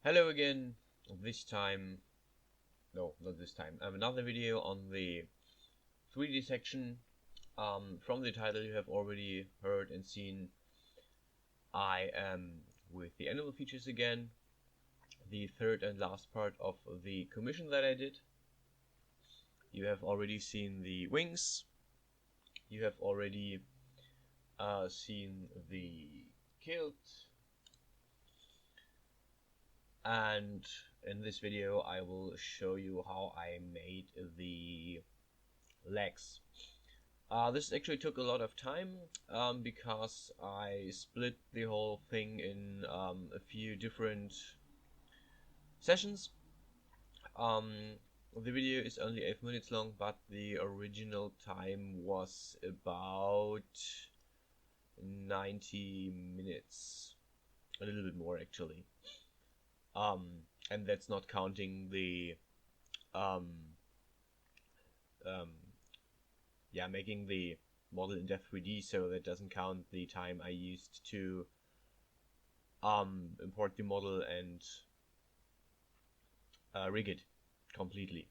Hello again. This time, no, not this time. Another video on the 3D section. From the title, you have already heard and seen. I am with the animal features again. The third and last part of the commission that I did. You have already seen the wings. You have already seen the kilt. And in this video I will show you how I made the legs. This actually took a lot of time because I split the whole thing in a few different sessions. The video is only 8 minutes long, but the original time was about 90 minutes, a little bit more actually. And that's not counting the making the model in Depth 3D, so that doesn't count the time I used to import the model and rig it completely.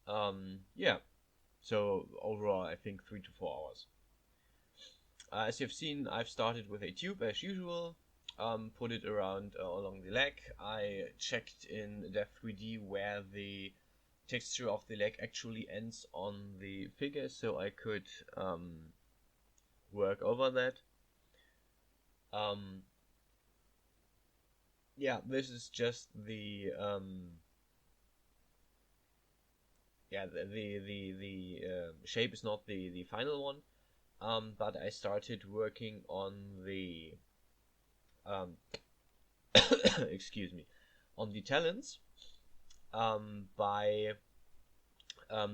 So overall I think 3 to 4 hours. As you've seen, I've started with a tube as usual. Put it around along the leg. I checked in Depth 3D where the texture of the leg actually ends on the figure, so I could work over that. This is just the shape is not the final one, but I started working on the excuse me, on the talents by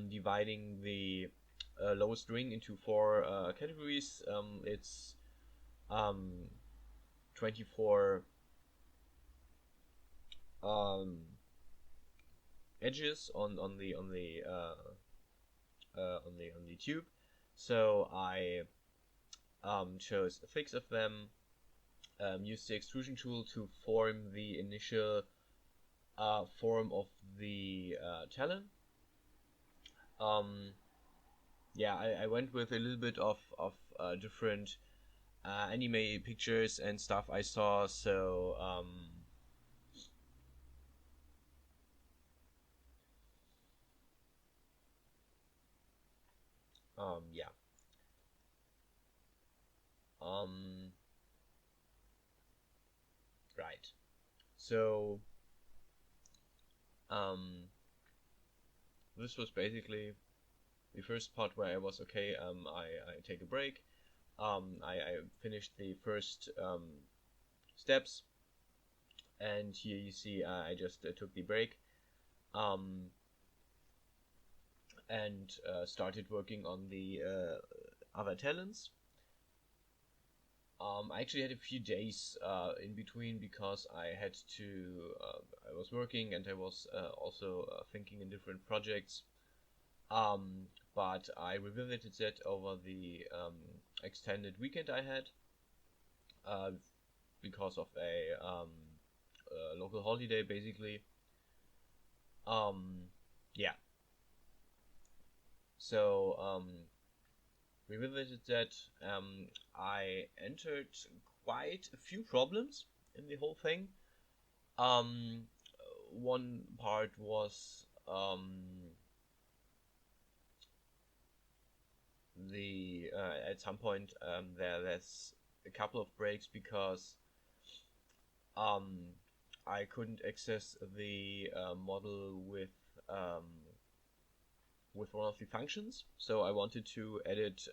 dividing the lowest ring into 4 categories. It's 24 edges on the tube. So I chose 6 of them. Use the extrusion tool to form the initial form of the talon. I went with a little bit of different anime pictures and stuff I saw, so right. So this was basically the first part where I was okay. I take a break. I finished the first steps, and here you see I just took the break and started working on the other talents. I actually had a few days in between because I had to I was working and I was also thinking in different projects, but I revisited that over the extended weekend I had because of a local holiday basically. So revisited that. I entered quite a few problems in the whole thing. One part was at some point there's a couple of breaks because I couldn't access the model with one of the functions, so I wanted to edit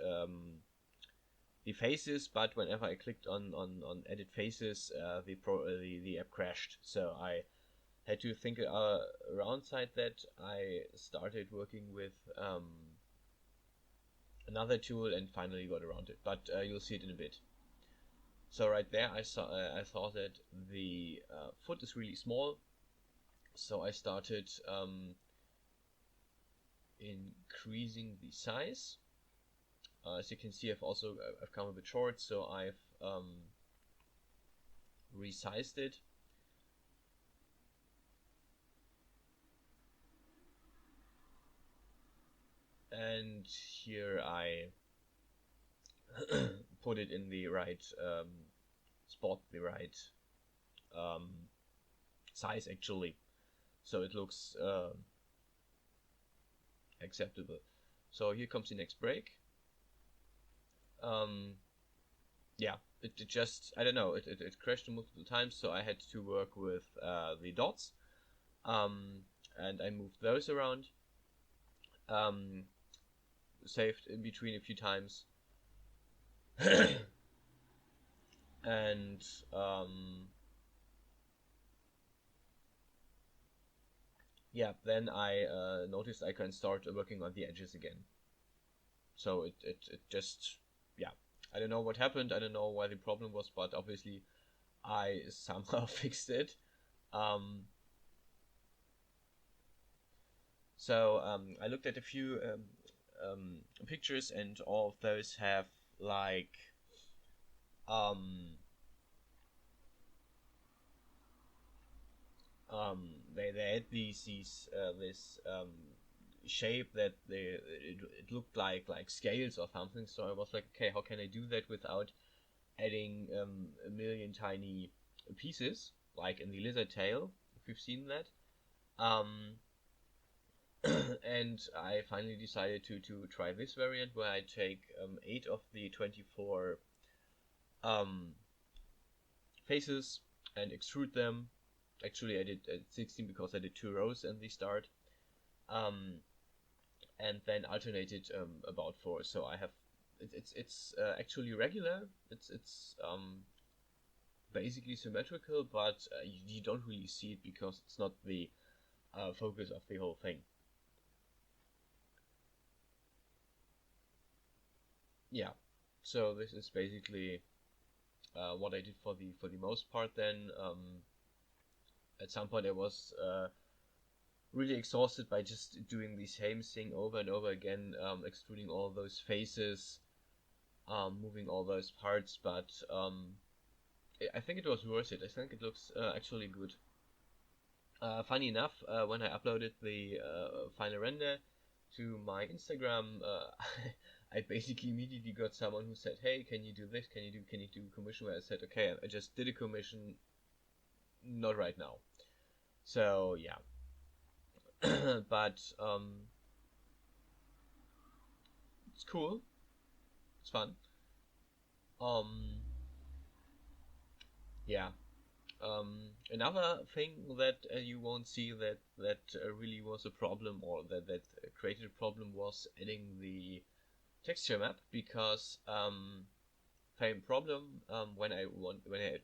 the faces, but whenever I clicked on edit faces, the app crashed. So I had to think around that. I started working with another tool and finally got around it, but you'll see it in a bit. So right there I thought that the foot is really small, so I started increasing the size. As you can see, I've come a bit short, so I've resized it. and here I put it in the right spot, the right size actually, so it looks acceptable. So here comes the next break. Yeah, it just, I don't know, it crashed multiple times, so I had to work with the dots, and I moved those around, saved in between a few times, and yeah, then I noticed I can start working on the edges again. So it just, yeah, I don't know what happened, I don't know why the problem was, but obviously I somehow fixed it. So I looked at a few pictures, and all of those have like they had this shape that it looked like scales or something. So I was like, okay, how can I do that without adding a million tiny pieces, like in the lizard tail, if you've seen that. And I finally decided to try this variant, where I take 8 of the 24 faces and extrude them. Actually, I did 16 because I did 2 rows in the start, and then alternated about 4. So I have it's actually regular. It's basically symmetrical, but you don't really see it because it's not the focus of the whole thing. Yeah, so this is basically what I did for the most part. Then at some point I was really exhausted by just doing the same thing over and over again, extruding all those faces, moving all those parts, but I think it was worth it. I think it looks actually good. Funny enough, when I uploaded the final render to my Instagram, I basically immediately got someone who said, "Hey, can you do this? Can you do commission?" Where I said, "Okay, I just did a commission, not right now." So yeah, but it's cool. It's fun. Yeah. Another thing that you won't see that really was a problem, or that created a problem, was adding the texture map, because same problem, when I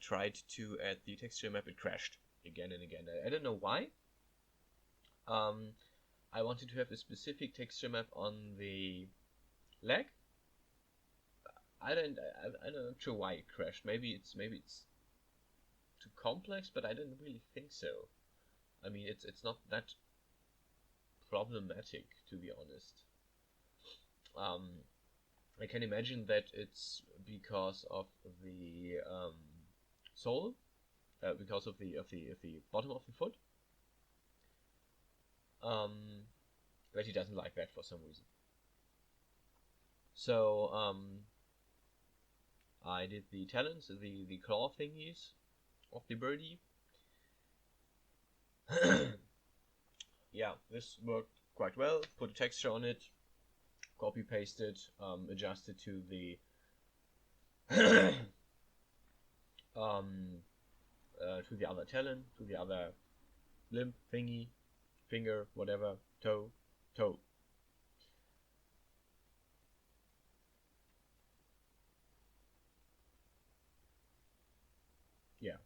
tried to add the texture map, it crashed again and again. I don't know why. I wanted to have a specific texture map on the leg. I'm not sure why it crashed. Maybe it's too complex, but I didn't really think so. I mean, it's not that problematic, to be honest. I can imagine that it's because of the sole, because of the bottom of the foot. But he doesn't like that for some reason. So I did the talons, the claw thingies of the birdie. Yeah, this worked quite well. Put a texture on it, copy pasted, adjusted to the to the other talon, to the other limb thingy, finger, whatever, toe. Yeah,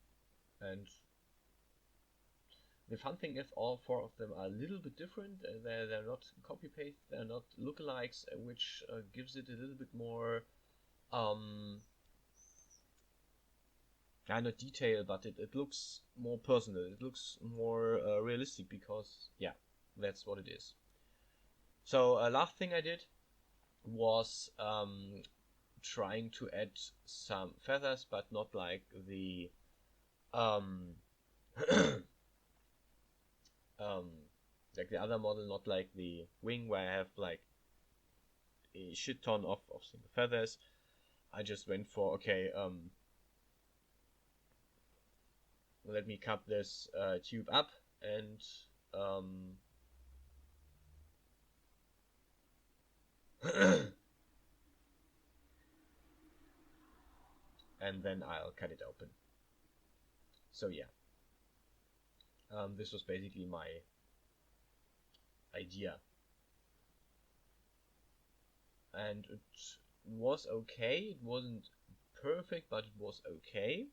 and the fun thing is all 4 of them are a little bit different. They're not copy paste, they're not lookalikes, which gives it a little bit more not detail, but it looks more personal. It looks more realistic, because yeah, that's what it is. So last thing I did was trying to add some feathers, but not like the like the other model, not like the wing where I have like a shit ton of single feathers. I just went for, okay, let me cut this tube up and and then I'll cut it open. So yeah, this was basically my idea, and it was okay. It wasn't perfect, but it was okay.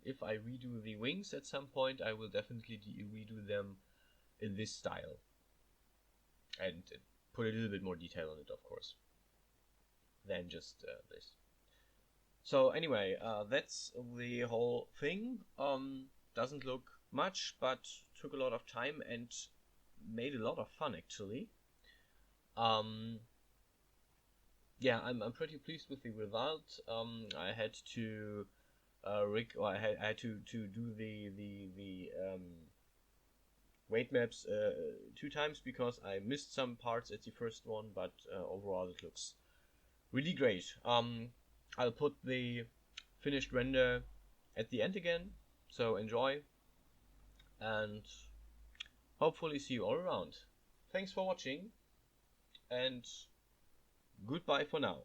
If I redo the wings at some point, I will definitely redo them in this style and put a little bit more detail on it, of course, than just this. So anyway, that's the whole thing. Doesn't look much, but took a lot of time and made a lot of fun, actually. Yeah, I'm pretty pleased with the result. I had to I had to do the weight maps 2 times because I missed some parts at the first one, but overall it looks really great. I'll put the finished render at the end again, so enjoy, and hopefully see you all around. Thanks for watching, and goodbye for now.